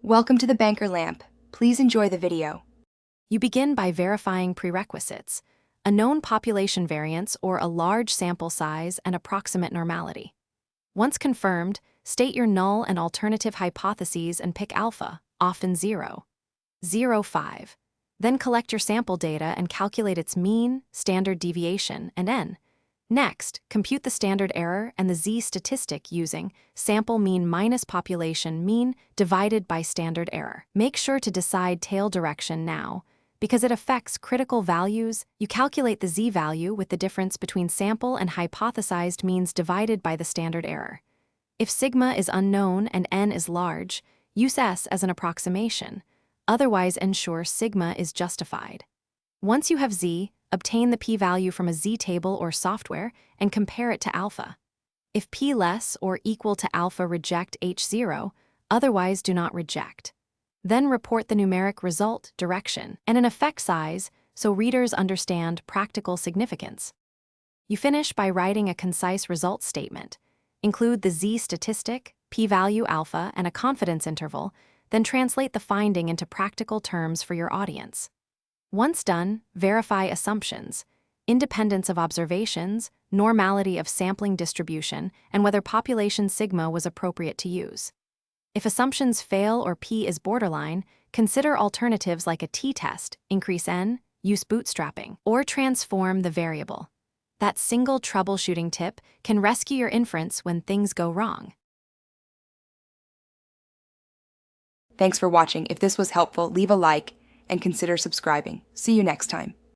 Welcome to the Banker Lamp. Please enjoy the video. You begin by verifying prerequisites, a known population variance or a large sample size and approximate normality. Once confirmed, state your null and alternative hypotheses and pick alpha, often 0, 0.5. Then collect your sample data and calculate its mean, standard deviation, and n. Next, compute the standard error and the z-statistic using sample mean minus population mean divided by standard error. Make sure to decide tail direction now. Because it affects critical values, you calculate the z-value with the difference between sample and hypothesized means divided by the standard error. If sigma is unknown and n is large, use s as an approximation. Otherwise, ensure sigma is justified. Once you have z, obtain the p-value from a z-table or software and compare it to alpha. If p less or equal to alpha, reject H0, otherwise do not reject. Then report the numeric result, direction, and an effect size so readers understand practical significance. You finish by writing a concise result statement. Include the z-statistic, p-value alpha, and a confidence interval, then translate the finding into practical terms for your audience. Once done, verify assumptions, independence of observations, normality of sampling distribution, and whether population sigma was appropriate to use. If assumptions fail or p is borderline, consider alternatives like a t-test, increase n, use bootstrapping, or transform the variable. That single troubleshooting tip can rescue your inference when things go wrong. Thanks for watching. If this was helpful, leave a like and consider subscribing. See you next time.